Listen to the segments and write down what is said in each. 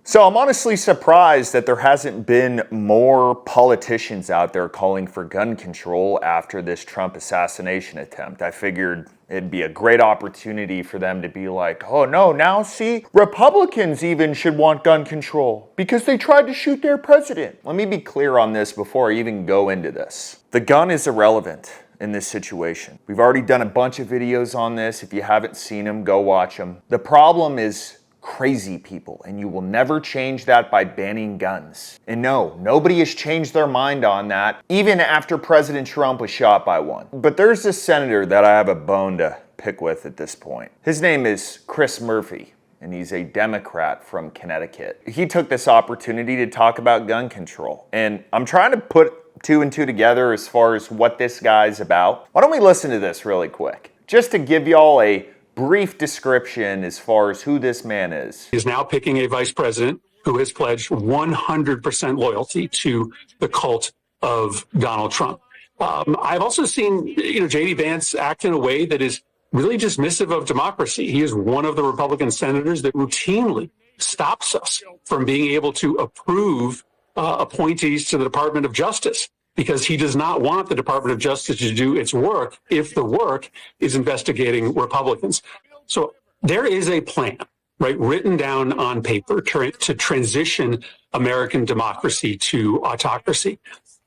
So I'm honestly surprised that there hasn't been more politicians out there calling for gun control after this Trump assassination attempt. I figured it'd be a great opportunity for them to be like, oh no, now see, Republicans even should want gun control because they tried to shoot their president. Let me be clear on this before I even go into this. The gun is irrelevant in this situation. We've already done a bunch of videos on this. If you haven't seen them, go watch them. The problem is crazy people, and you will never change that by banning guns. And no, nobody has changed their mind on that, even after President Trump was shot by one. But there's this senator that I have a bone to pick with at this point. His name is Chris Murphy, and he's a Democrat from Connecticut. He took this opportunity to talk about gun control, and I'm trying to put two and two together as far as what this guy's about. Why don't we listen to this really quick, just to give y'all a brief description as far as who this man is. He's now picking a vice president who has pledged 100% loyalty to the cult of Donald Trump. I've also seen, J.D. Vance act in a way that is really dismissive of democracy. He is one of the Republican senators that routinely stops us from being able to approve appointees to the Department of Justice, because he does not want the Department of Justice to do its work if the work is investigating Republicans. So there is a plan, right, written down on paper to transition American democracy to autocracy.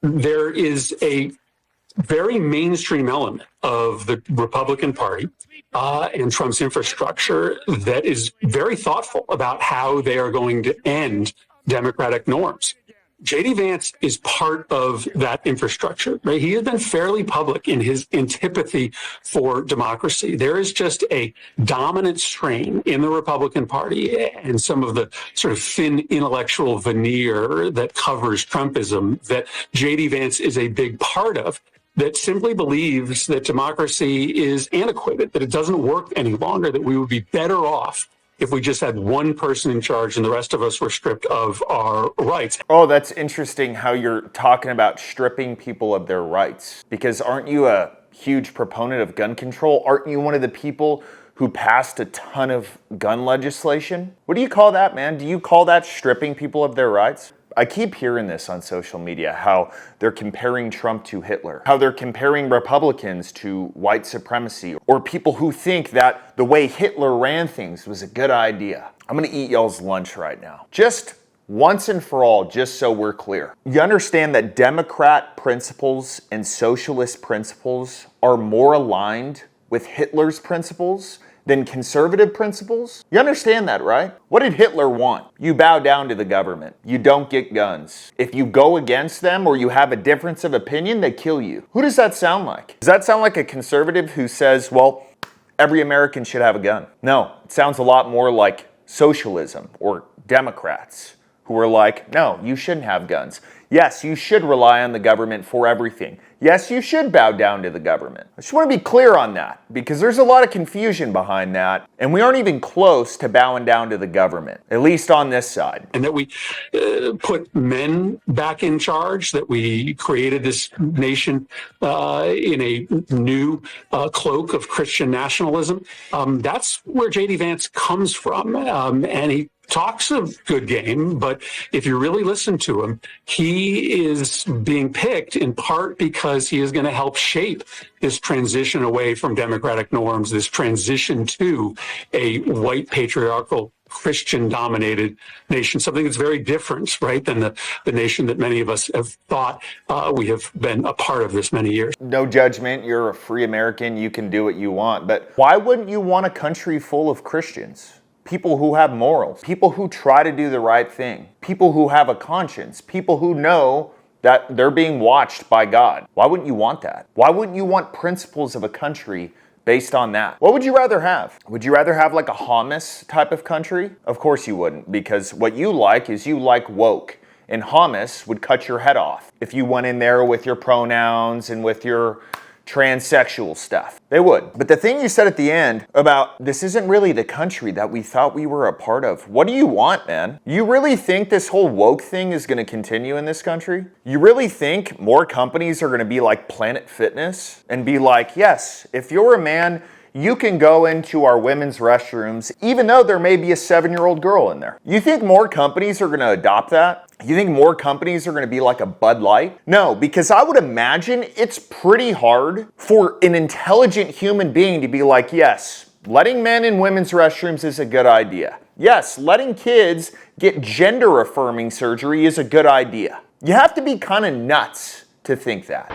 There is a very mainstream element of the Republican Party and Trump's infrastructure that is very thoughtful about how they are going to end democratic norms. J.D. Vance is part of that infrastructure, right? He has been fairly public in his antipathy for democracy. There is just a dominant strain in the Republican Party and some of the sort of thin intellectual veneer that covers Trumpism that J.D. Vance is a big part of, that simply believes that democracy is antiquated, that it doesn't work any longer, that we would be better off if we just had one person in charge and the rest of us were stripped of our rights. Oh, that's interesting how you're talking about stripping people of their rights. Because aren't you a huge proponent of gun control? Aren't you one of the people who passed a ton of gun legislation? What do you call that, man? Do you call that stripping people of their rights? I keep hearing this on social media, how they're comparing Trump to Hitler, how they're comparing Republicans to white supremacy, or people who think that the way Hitler ran things was a good idea. I'm gonna eat y'all's lunch right now. Just once and for all, just so we're clear. You understand that Democrat principles and socialist principles are more aligned with Hitler's principles than conservative principles? You understand that, right? What did Hitler want? You bow down to the government. You don't get guns. If you go against them or you have a difference of opinion, they kill you. Who does that sound like? Does that sound like a conservative who says, well, every American should have a gun? No, it sounds a lot more like socialism or Democrats who are like, no, you shouldn't have guns. Yes, you should rely on the government for everything. Yes, you should bow down to the government. I just want to be clear on that because there's a lot of confusion behind that, and we aren't even close to bowing down to the government, at least on this side. And that we put men back in charge, that we created this nation in a new cloak of Christian nationalism. That's where J.D. Vance comes from, and he talks a good game, but if you really listen to him, he is being picked in part because he is going to help shape this transition away from democratic norms, this transition to a white patriarchal Christian-dominated nation, something that's very different, right, than the nation that many of us have thought we have been a part of this many years. No judgment. You're a free American. You can do what you want. But why wouldn't you want a country full of Christians? People who have morals, people who try to do the right thing, people who have a conscience, people who know that they're being watched by God. Why wouldn't you want that? Why wouldn't you want principles of a country based on that? What would you rather have? Would you rather have like a Hamas type of country? Of course you wouldn't, because what you like is you like woke. And Hamas would cut your head off if you went in there with your pronouns and with your transsexual stuff. They would. But the thing you said at the end about this isn't really the country that we thought we were a part of. What do you want, man? You really think this whole woke thing is going to continue in this country? You really think more companies are going to be like Planet Fitness and be like, yes, if you're a man you can go into our women's restrooms even though there may be a 7-year-old girl in there. You think more companies are going to adopt that? You think more companies are going to be like a Bud Light? No, because I would imagine it's pretty hard for an intelligent human being to be like, yes, letting men in women's restrooms is a good idea. Yes, letting kids get gender-affirming surgery is a good idea. You have to be kind of nuts to think that.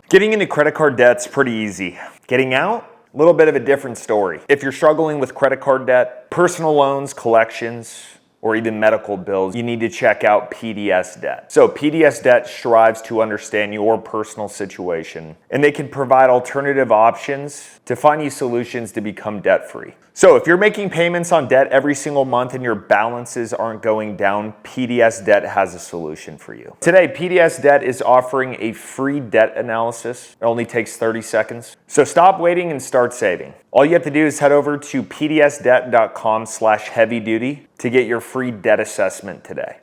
Getting into credit card debt's pretty easy. Getting out? A little bit of a different story. If you're struggling with credit card debt, personal loans, collections, or even medical bills, you need to check out PDS Debt. So PDS Debt strives to understand your personal situation, and they can provide alternative options to find you solutions to become debt-free. So if you're making payments on debt every single month and your balances aren't going down, PDS Debt has a solution for you. Today, PDS Debt is offering a free debt analysis. It only takes 30 seconds. So stop waiting and start saving. All you have to do is head over to pdsdebt.com/heavyduty to get your free debt assessment today.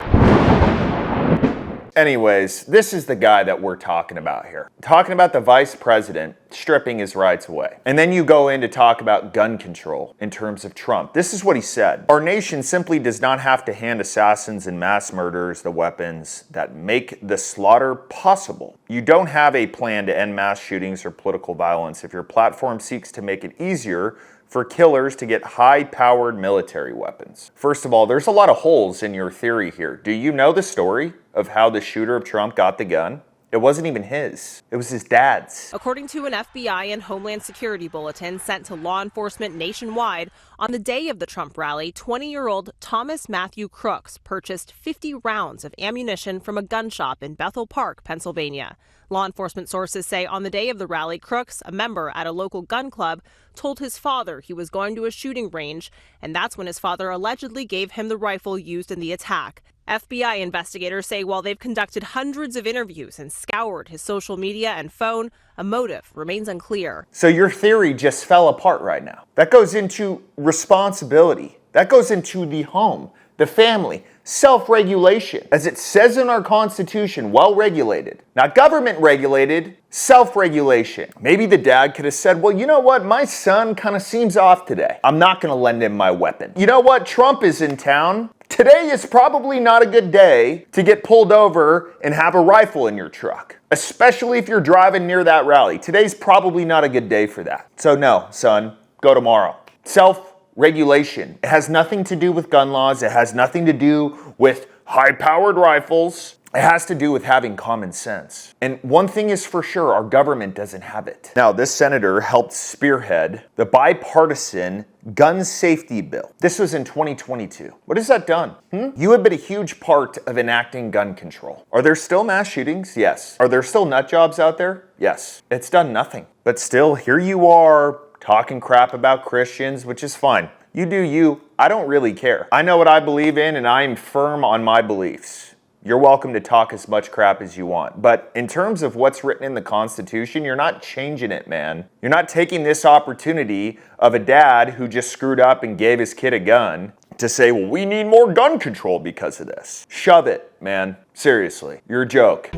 Anyways, this is the guy that we're talking about here. Talking about the vice president stripping his rights away. And then you go in to talk about gun control in terms of Trump. This is what he said. Our nation simply does not have to hand assassins and mass murderers the weapons that make the slaughter possible. You don't have a plan to end mass shootings or political violence if your platform seeks to make it easier for killers to get high-powered military weapons. First of all, there's a lot of holes in your theory here. Do you know the story of how the shooter of Trump got the gun? It wasn't even his. It was his dad's. According to an FBI and Homeland Security bulletin sent to law enforcement nationwide, on the day of the Trump rally, 20-year-old Thomas Matthew Crooks purchased 50 rounds of ammunition from a gun shop in Bethel Park, Pennsylvania. Law enforcement sources say on the day of the rally, Crooks, a member at a local gun club, told his father he was going to a shooting range, and that's when his father allegedly gave him the rifle used in the attack. FBI investigators say while they've conducted hundreds of interviews and scoured his social media and phone, a motive remains unclear. So your theory just fell apart right now. That goes into responsibility. That goes into the home, the family, self-regulation. As it says in our Constitution, well-regulated. Not government-regulated, self-regulation. Maybe the dad could have said, well, you know what? My son kind of seems off today. I'm not going to lend him my weapon. You know what? Trump is in town. Today is probably not a good day to get pulled over and have a rifle in your truck, especially if you're driving near that rally. Today's probably not a good day for that. So no, son, go tomorrow. Self-regulation. It has nothing to do with gun laws. It has nothing to do with high-powered rifles. It has to do with having common sense. And one thing is for sure, our government doesn't have it. Now, this senator helped spearhead the bipartisan gun safety bill. This was in 2022. What has that done? You have been a huge part of enacting gun control. Are there still mass shootings? Yes. Are there still nut jobs out there? Yes. It's done nothing. But still, here you are talking crap about Christians, which is fine. You do you. I don't really care. I know what I believe in, and I'm firm on my beliefs. You're welcome to talk as much crap as you want. But in terms of what's written in the Constitution, you're not changing it, man. You're not taking this opportunity of a dad who just screwed up and gave his kid a gun to say, well, we need more gun control because of this. Shove it, man. Seriously. You're a joke.